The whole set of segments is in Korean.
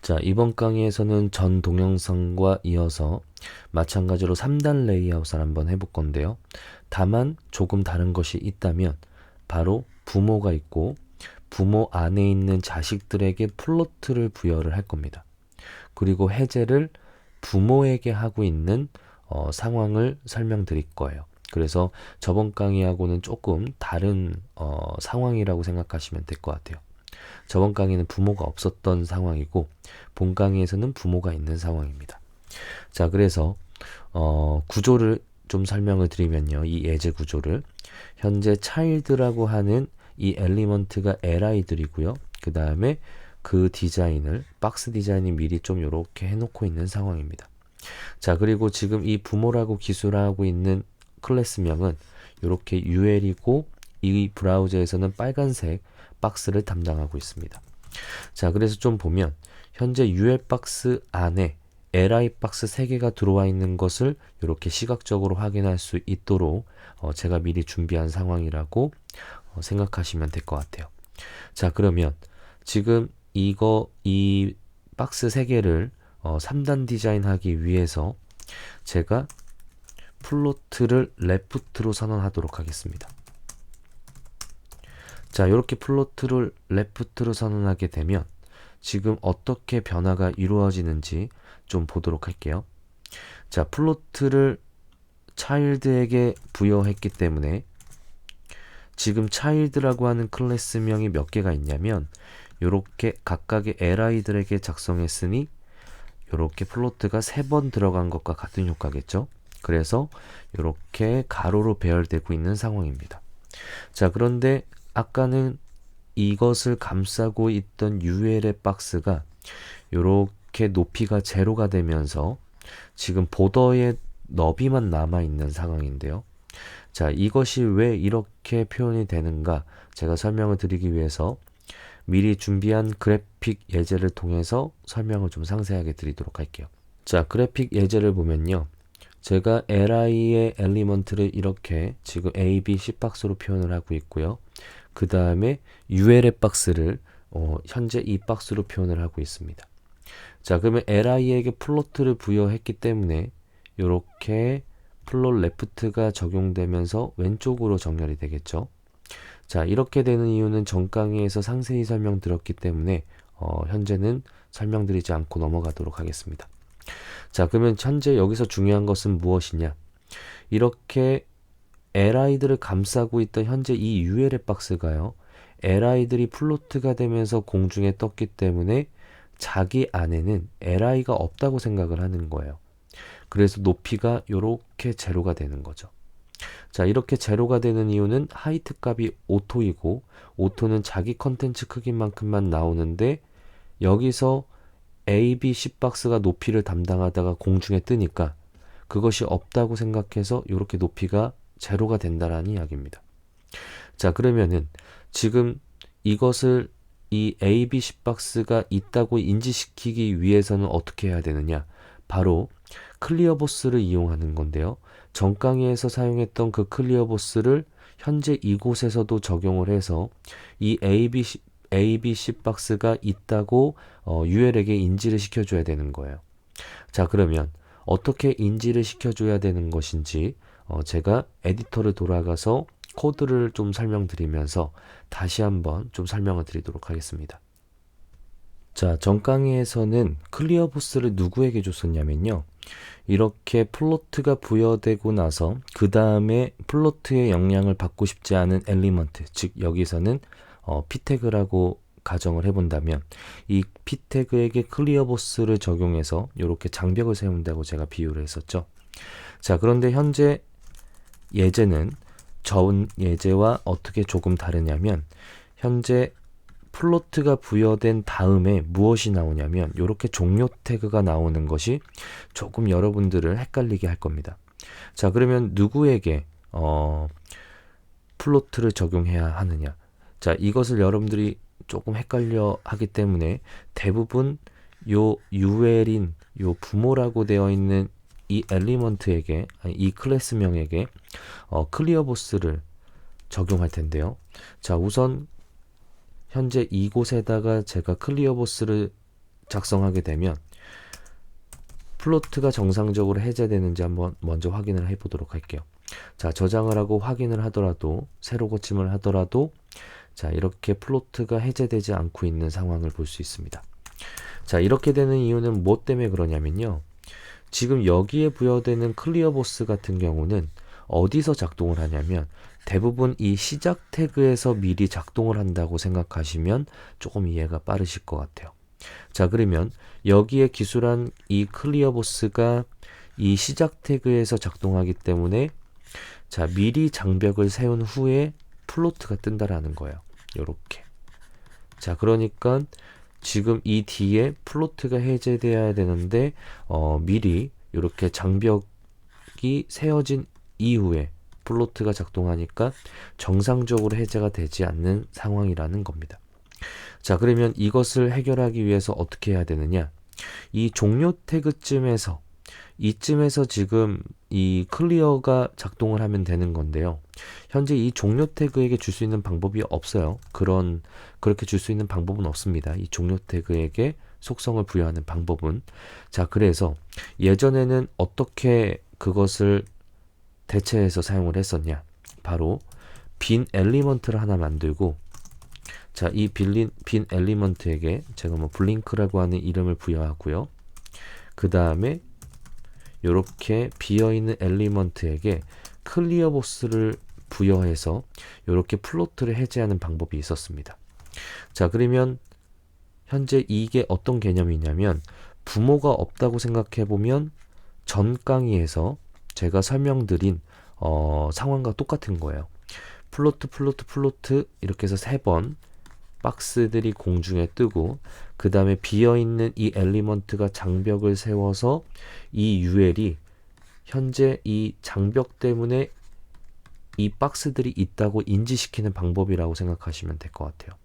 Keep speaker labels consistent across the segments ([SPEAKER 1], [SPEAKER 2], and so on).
[SPEAKER 1] 자, 이번 강의에서는 전 동영상과 이어서 마찬가지로 3단 레이아웃을 한번 해볼 건데요. 다만 조금 다른 것이 있다면 바로 부모가 있고 부모 안에 있는 자식들에게 플로트를 부여를 할 겁니다. 그리고 해제를 부모에게 하고 있는 상황을 설명드릴 거예요. 그래서 저번 강의하고는 조금 다른 상황이라고 생각하시면 될 것 같아요. 저번 강의는 부모가 없었던 상황이고 본 강의에서는 부모가 있는 상황입니다. 자, 그래서 구조를 좀 설명을 드리면요. 이 예제 구조를 현재 child라고 하는 이 엘리먼트가 li들이고요. 그 다음에 그 디자인을 박스 디자인이 미리 좀 이렇게 해놓고 있는 상황입니다. 자, 그리고 지금 이 부모라고 기술하고 있는 클래스명은 이렇게 UL이고 이 브라우저에서는 빨간색 박스를 담당하고 있습니다. 자, 그래서 좀 보면 현재 UL 박스 안에 li 박스 3개가 들어와 있는 것을 이렇게 시각적으로 확인할 수 있도록 제가 미리 준비한 상황이라고 생각하시면 될 것 같아요. 자, 그러면 지금 이 박스 3개를 3단 디자인하기 위해서 제가 플로트를 레프트로 선언하도록 하겠습니다. 자, 이렇게 플로트를 레프트로 선언하게 되면 지금 어떻게 변화가 이루어지는지 좀 보도록 할게요. 자, 플로트를 child에게 부여했기 때문에 지금 child라고 하는 클래스명이 몇 개가 있냐면 이렇게 각각의 li들에게 작성했으니 이렇게 플로트가 3번 들어간 것과 같은 효과겠죠. 그래서 이렇게 가로로 배열되고 있는 상황입니다. 자, 그런데 아까는 이것을 감싸고 있던 UL의 박스가 이렇게 높이가 제로가 되면서 지금 보더의 너비만 남아있는 상황인데요. 자, 이것이 왜 이렇게 표현이 되는가 제가 설명을 드리기 위해서 미리 준비한 그래픽 예제를 통해서 설명을 좀 상세하게 드리도록 할게요. 자, 그래픽 예제를 보면요. 제가 li의 엘리먼트를 이렇게 지금 A, B, C 박스로 표현을 하고 있고요. 그 다음에 UL의 박스를 현재 이 박스로 표현을 하고 있습니다. 자, 그러면 li에게 플로트를 부여했기 때문에 이렇게 플롯 레프트가 적용되면서 왼쪽으로 정렬이 되겠죠. 자, 이렇게 되는 이유는 전 강의에서 상세히 설명드렸기 때문에 현재는 설명드리지 않고 넘어가도록 하겠습니다. 자, 그러면 현재 여기서 중요한 것은 무엇이냐? 이렇게 li들을 감싸고 있던 현재 이 UL의 박스가요. li들이 플로트가 되면서 공중에 떴기 때문에 자기 안에는 li가 없다고 생각을 하는 거예요. 그래서 높이가 이렇게 제로가 되는 거죠. 자, 이렇게 제로가 되는 이유는 하이트 값이 오토이고 오토는 자기 컨텐츠 크기만큼만 나오는데 여기서 A, B, C 박스가 높이를 담당하다가 공중에 뜨니까 그것이 없다고 생각해서 이렇게 높이가 제로가 된다라는 이야기입니다. 자, 그러면은 지금 이것을 이 A, B, C 박스가 있다고 인지시키기 위해서는 어떻게 해야 되느냐? 바로 클리어보스를 이용하는 건데요. 전 강의에서 사용했던 그 클리어보스를 현재 이곳에서도 적용을 해서 이 A, B, C 박스가 있다고 UL에게 인지를 시켜줘야 되는 거예요. 자, 그러면 어떻게 인지를 시켜줘야 되는 것인지 제가 에디터를 돌아가서 코드를 좀 설명드리면서 다시 한번 좀 설명을 드리도록 하겠습니다. 자, 전 강의에서는 클리어보스를 누구에게 줬었냐면요. 이렇게 플로트가 부여되고 나서 그 다음에 플로트의 영향을 받고 싶지 않은 엘리먼트, 즉 여기서는 p태그라고 가정을 해본다면 이 p태그에게 클리어보스를 적용해서 이렇게 장벽을 세운다고 제가 비유를 했었죠. 자, 그런데 현재 예제는 전 예제와 어떻게 조금 다르냐면 현재 플로트가 부여된 다음에 무엇이 나오냐면 이렇게 종료 태그가 나오는 것이 조금 여러분들을 헷갈리게 할 겁니다. 자, 그러면 누구에게 플로트를 적용해야 하느냐? 자, 이것을 여러분들이 조금 헷갈려 하기 때문에 대부분 요 UL인 요 부모라고 되어 있는 이 엘리먼트에게 이 클래스명에게 클리어보스를 적용할 텐데요. 자, 우선 현재 이곳에다가 제가 클리어보스를 작성하게 되면 플로트가 정상적으로 해제되는지 한번 먼저 확인을 해 보도록 할게요. 자, 저장을 하고 확인을 하더라도, 새로 고침을 하더라도, 자, 이렇게 플로트가 해제되지 않고 있는 상황을 볼 수 있습니다. 자, 이렇게 되는 이유는 뭐 때문에 그러냐면요. 지금 여기에 부여되는 클리어보스 같은 경우는 어디서 작동을 하냐면 대부분 이 시작 태그에서 미리 작동을 한다고 생각하시면 조금 이해가 빠르실 것 같아요. 자, 그러면 여기에 기술한 이 클리어보스가 이 시작 태그에서 작동하기 때문에 자, 미리 장벽을 세운 후에 플로트가 뜬다라는 거예요. 요렇게. 자, 그러니까 지금 이 뒤에 플로트가 해제되어야 되는데 미리 이렇게 장벽이 세워진 이후에 플로트가 작동하니까 정상적으로 해제가 되지 않는 상황이라는 겁니다. 자, 그러면 이것을 해결하기 위해서 어떻게 해야 되느냐? 이 종료 태그쯤에서 이쯤에서 지금 이 클리어가 작동을 하면 되는 건데요. 현재 이 종료 태그에게 줄 수 있는 방법이 없어요. 그렇게 줄 수 있는 방법은 없습니다. 이 종료 태그에게 속성을 부여하는 방법은. 자, 그래서 예전에는 어떻게 그것을 대체해서 사용을 했었냐? 바로 빈 엘리먼트를 하나 만들고, 자, 이 빈 엘리먼트에게 제가 뭐 블링크라고 하는 이름을 부여하고요. 그 다음에 이렇게 비어있는 엘리먼트에게 클리어보스를 부여해서 이렇게 플로트를 해제하는 방법이 있었습니다. 자, 그러면 현재 이게 어떤 개념이냐면 부모가 없다고 생각해보면 전 강의에서 제가 설명드린 상황과 똑같은 거예요. 플로트 이렇게 해서 3번 박스들이 공중에 뜨고 그 다음에 비어있는 이 엘리먼트가 장벽을 세워서 이 UL이 현재 이 장벽 때문에 이 박스들이 있다고 인지시키는 방법이라고 생각하시면 될 것 같아요.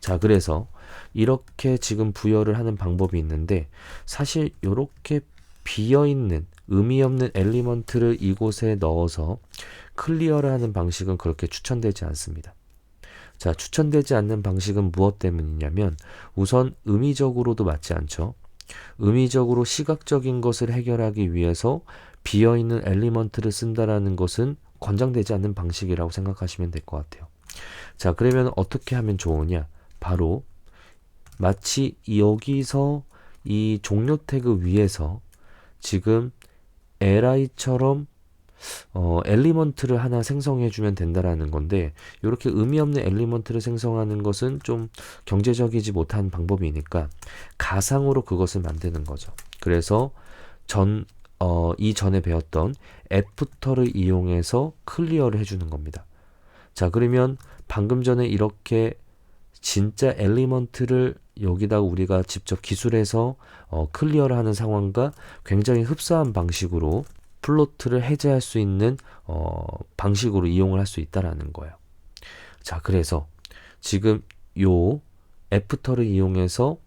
[SPEAKER 1] 자, 그래서 이렇게 지금 부여를 하는 방법이 있는데 사실 이렇게 비어있는 의미 없는 엘리먼트를 이곳에 넣어서 클리어를 하는 방식은 그렇게 추천되지 않습니다. 자, 추천되지 않는 방식은 무엇 때문이냐면 우선 의미적으로도 맞지 않죠. 의미적으로 시각적인 것을 해결하기 위해서 비어있는 엘리먼트를 쓴다라는 것은 권장되지 않는 방식이라고 생각하시면 될 것 같아요. 자, 그러면 어떻게 하면 좋으냐? 바로 마치 여기서 이 종료 태그 위에서 지금 li처럼 엘리먼트를 하나 생성해주면 된다라는 건데 이렇게 의미 없는 엘리먼트를 생성하는 것은 좀 경제적이지 못한 방법이니까 가상으로 그것을 만드는 거죠. 그래서 이전에 배웠던 애프터를 이용해서 클리어를 해주는 겁니다. 자, 그러면 방금 전에 이렇게 진짜 엘리먼트를 여기다가 우리가 직접 기술해서 클리어를 하는 상황과 굉장히 흡사한 방식으로 플로트를 해제할 수 있는 방식으로 이용을 할 수 있다라는 거예요. 자, 그래서 지금 요 애프터를 이용해서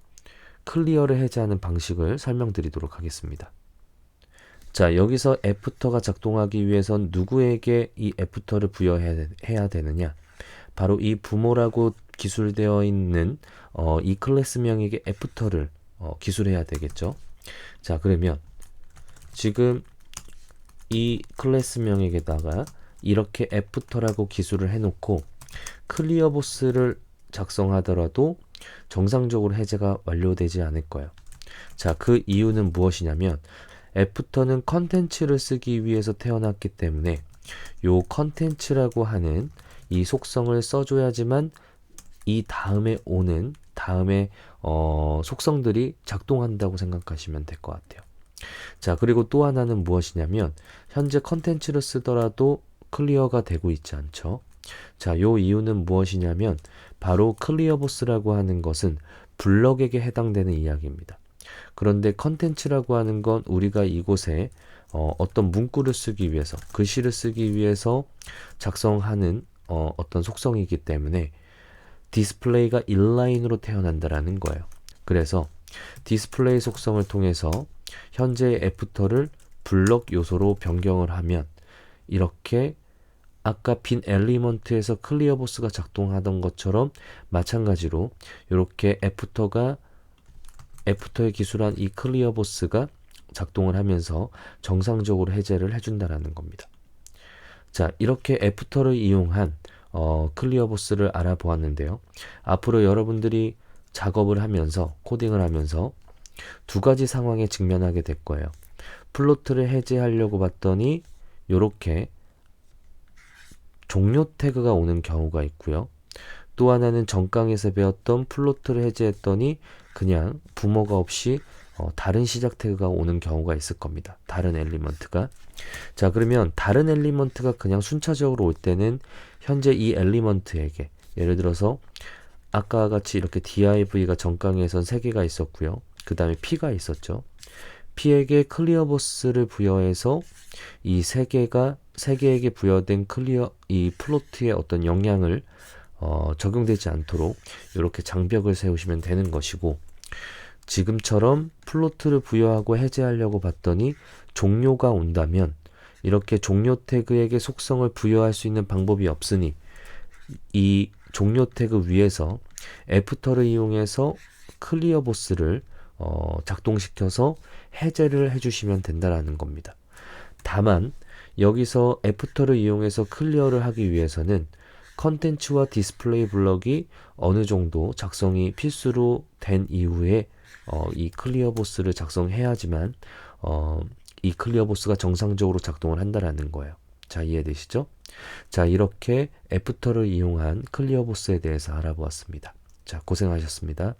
[SPEAKER 1] 클리어를 해제하는 방식을 설명드리도록 하겠습니다. 자, 여기서 애프터가 작동하기 위해선 누구에게 이 애프터를 부여해야 되느냐? 바로 이 부모라고 기술되어 있는 이 클래스명에게 애프터를 기술해야 되겠죠. 자, 그러면 지금 이 클래스명에게다가 이렇게 애프터라고 기술을 해놓고 클리어보스를 작성하더라도 정상적으로 해제가 완료되지 않을 거예요. 자, 그 이유는 무엇이냐면 애프터는 컨텐츠를 쓰기 위해서 태어났기 때문에 요 컨텐츠라고 하는 이 속성을 써줘야지만 이 다음에 오는 속성들이 작동한다고 생각하시면 될 것 같아요. 자, 그리고 또 하나는 무엇이냐면 현재 컨텐츠를 쓰더라도 클리어가 되고 있지 않죠. 자, 요 이유는 무엇이냐면 바로 클리어보스라고 하는 것은 블럭에게 해당되는 이야기입니다. 그런데 컨텐츠라고 하는 건 우리가 이곳에 어떤 문구를 쓰기 위해서, 글씨를 쓰기 위해서 작성하는 어떤 속성이기 때문에 디스플레이가 인라인으로 태어난다라는 거예요. 그래서 디스플레이 속성을 통해서 현재의 애프터를 블럭 요소로 변경을 하면 이렇게 아까 빈 엘리먼트에서 클리어보스가 작동하던 것처럼 마찬가지로 이렇게 애프터가 애프터에 기술한 이 클리어보스가 작동을 하면서 정상적으로 해제를 해준다라는 겁니다. 자, 이렇게 애프터를 이용한 클리어보스를 알아보았는데요. 앞으로 여러분들이 작업을 하면서 코딩을 하면서 두 가지 상황에 직면하게 될 거예요. 플로트를 해제하려고 봤더니 이렇게 종료 태그가 오는 경우가 있고요. 또 하나는 전강에서 배웠던 플로트를 해제했더니 그냥 부모가 없이 다른 시작 태그가 오는 경우가 있을 겁니다. 다른 엘리먼트가. 자, 그러면 다른 엘리먼트가 그냥 순차적으로 올 때는 현재 이 엘리먼트에게, 예를 들어서 아까 같이 이렇게 div가 전강에선 3개가 있었고요. 그 다음에 p가 있었죠. p에게 클리어보스를 부여해서 이 3개에게 부여된 이 플로트의 어떤 영향을 적용되지 않도록 이렇게 장벽을 세우시면 되는 것이고, 지금처럼 플로트를 부여하고 해제하려고 봤더니 종료가 온다면 이렇게 종료 태그에게 속성을 부여할 수 있는 방법이 없으니 이 종료 태그 위에서 애프터를 이용해서 클리어보스를 작동시켜서 해제를 해주시면 된다라는 겁니다. 다만 여기서 애프터를 이용해서 클리어를 하기 위해서는 컨텐츠와 디스플레이 블럭이 어느 정도 작성이 필수로 된 이후에 이 클리어보스를 작성해야지만 이 클리어보스가 정상적으로 작동을 한다라는 거예요. 자, 이해되시죠? 자, 이렇게 애프터를 이용한 클리어보스에 대해서 알아보았습니다. 자, 고생하셨습니다.